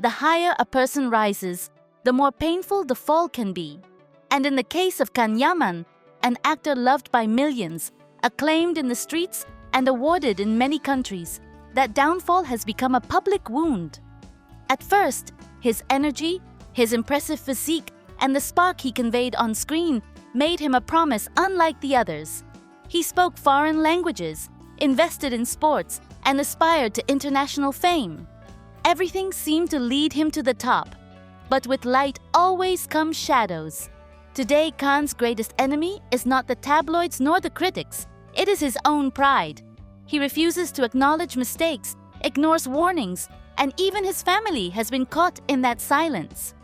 the higher a person rises, the more painful the fall can be. And in the case of Yaman, an actor loved by millions, acclaimed in the streets and awarded in many countries, that downfall has become a public wound. At first, his energy, his impressive physique, and the spark he conveyed on screen made him a promise unlike the others. He spoke foreign languages, invested in sports, and aspired to international fame. Everything seemed to lead him to the top. But with light always come shadows. Today, Khan's greatest enemy is not the tabloids nor the critics. It is his own pride. He refuses to acknowledge mistakes, ignores warnings, and even his family has been caught in that silence.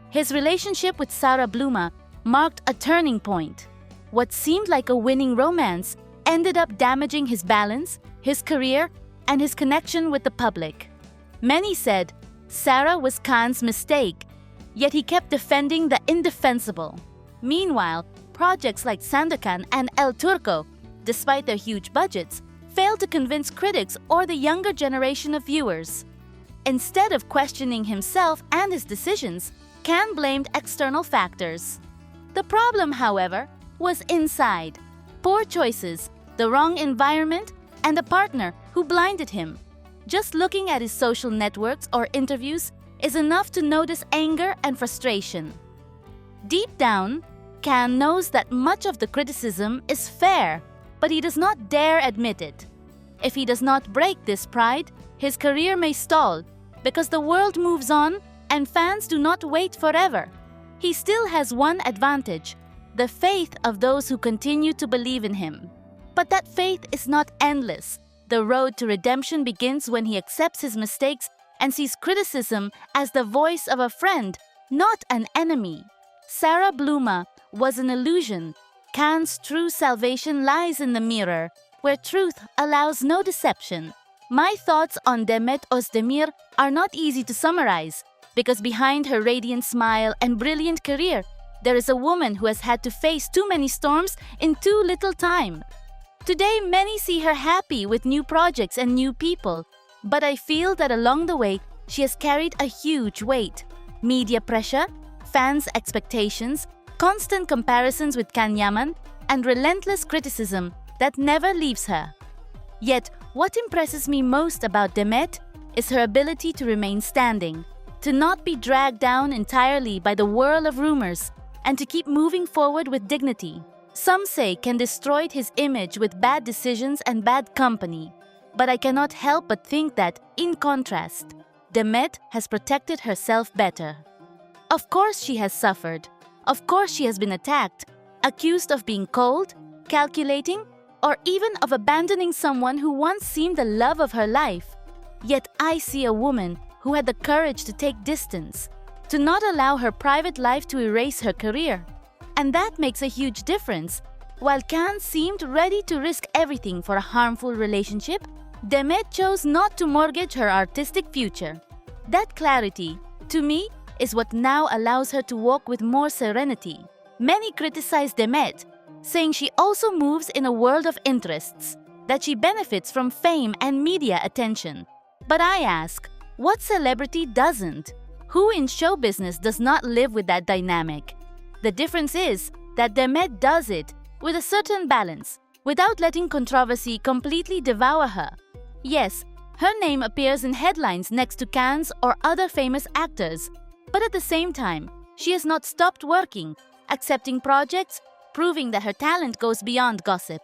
His relationship with Sarah Bluma marked a turning point. What seemed like a winning romance ended up damaging his balance, his career, and his connection with the public. Many said Sarah was Khan's mistake, yet he kept defending the indefensible. Meanwhile, projects like Sandokan and El Turco, despite their huge budgets, failed to convince critics or the younger generation of viewers. Instead of questioning himself and his decisions, Khan blamed external factors. The problem, however, was inside. Poor choices, the wrong environment, and a partner who blinded him. Just looking at his social networks or interviews is enough to notice anger and frustration. Deep down, Khan knows that much of the criticism is fair, but he does not dare admit it. If he does not break this pride, his career may stall because the world moves on and fans do not wait forever. He still has one advantage: the faith of those who continue to believe in him. But that faith is not endless. The road to redemption begins when he accepts his mistakes and sees criticism as the voice of a friend, not an enemy. Sarah Bluma was an illusion. Khan's true salvation lies in the mirror, where truth allows no deception. My thoughts on Demet Özdemir are not easy to summarize, because behind her radiant smile and brilliant career, there is a woman who has had to face too many storms in too little time. Today, many see her happy with new projects and new people, but I feel that along the way, she has carried a huge weight. Media pressure, fans' expectations, constant comparisons with Yaman, and relentless criticism that never leaves her. Yet, what impresses me most about Demet is her ability to remain standing, to not be dragged down entirely by the whirl of rumors, and to keep moving forward with dignity. Some say Khan destroyed his image with bad decisions and bad company. But I cannot help but think that, in contrast, Demet has protected herself better. Of course she has suffered. Of course she has been attacked, accused of being cold, calculating, or even of abandoning someone who once seemed the love of her life. Yet I see a woman who had the courage to take distance, to not allow her private life to erase her career. And that makes a huge difference. While Khan seemed ready to risk everything for a harmful relationship, Demet chose not to mortgage her artistic future. That clarity, to me, is what now allows her to walk with more serenity. Many criticize Demet, saying she also moves in a world of interests, that she benefits from fame and media attention. But I ask, what celebrity doesn't? Who in show business does not live with that dynamic? The difference is that Demet does it with a certain balance, without letting controversy completely devour her. Yes, her name appears in headlines next to Khan's or other famous actors, but at the same time, she has not stopped working, accepting projects, proving that her talent goes beyond gossip.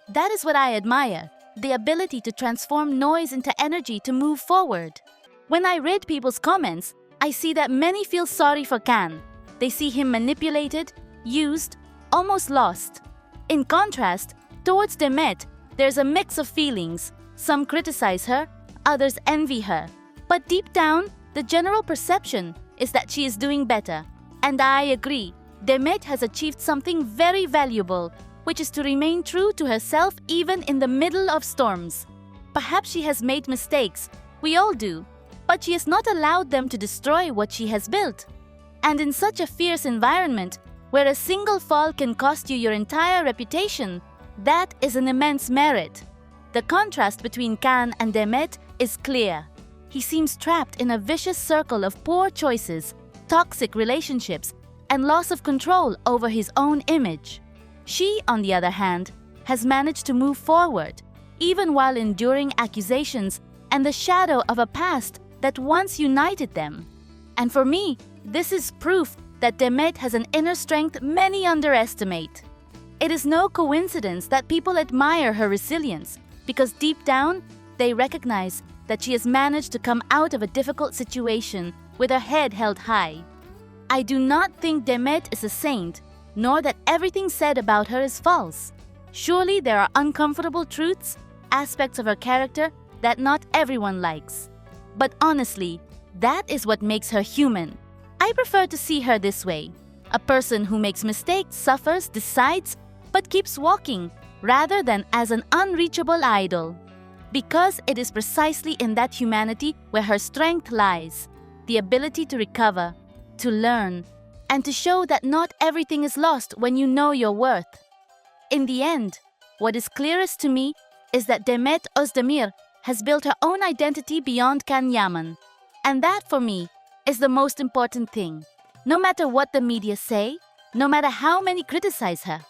That is what I admire, the ability to transform noise into energy to move forward. When I read people's comments, I see that many feel sorry for Khan. They see him manipulated, used, almost lost. In contrast, towards Demet, there's a mix of feelings. Some criticize her, others envy her. But deep down, the general perception is that she is doing better. And I agree, Demet has achieved something very valuable, which is to remain true to herself even in the middle of storms. Perhaps she has made mistakes, we all do, but she has not allowed them to destroy what she has built. And in such a fierce environment, where a single fall can cost you your entire reputation, that is an immense merit. The contrast between Khan and Demet is clear. he seems trapped in a vicious circle of poor choices, toxic relationships, and loss of control over his own image. She, on the other hand, has managed to move forward, even while enduring accusations and the shadow of a past that once united them. And for me, this is proof that Demet has an inner strength many underestimate. It is no coincidence that people admire her resilience, because deep down, they recognize that she has managed to come out of a difficult situation with her head held high. I do not think Demet is a saint, nor that everything said about her is false. Surely there are uncomfortable truths, aspects of her character that not everyone likes. But honestly, that is what makes her human. I prefer to see her this way. A person who makes mistakes, suffers, decides, but keeps walking, rather than as an unreachable idol. Because it is precisely in that humanity where her strength lies, the ability to recover, to learn, and to show that not everything is lost when you know your worth. In the end, what is clearest to me is that Demet Özdemir has built her own identity beyond Can Yaman. And that, for me, is the most important thing. No matter what the media say, no matter how many criticize her,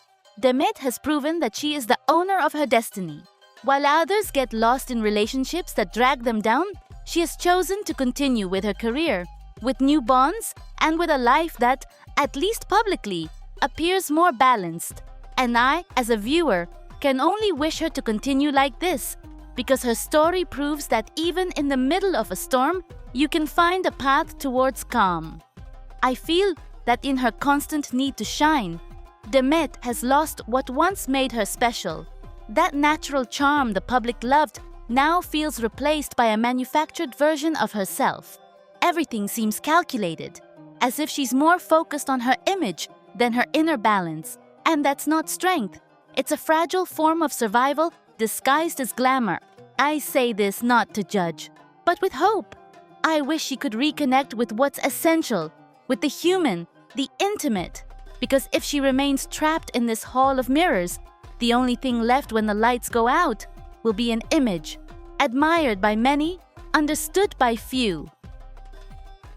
Demet has proven that she is the owner of her destiny. While others get lost in relationships that drag them down, she has chosen to continue with her career, with new bonds, and with a life that, at least publicly, appears more balanced. And I, as a viewer, can only wish her to continue like this, because her story proves that even in the middle of a storm, you can find a path towards calm. I feel that in her constant need to shine, Demet has lost what once made her special. That natural charm the public loved now feels replaced by a manufactured version of herself. Everything seems calculated, as if she's more focused on her image than her inner balance. And that's not strength. It's a fragile form of survival disguised as glamour. I say this not to judge, but with hope. I wish she could reconnect with what's essential, with the human, the intimate. Because if she remains trapped in this hall of mirrors, the only thing left when the lights go out will be an image, admired by many, understood by few.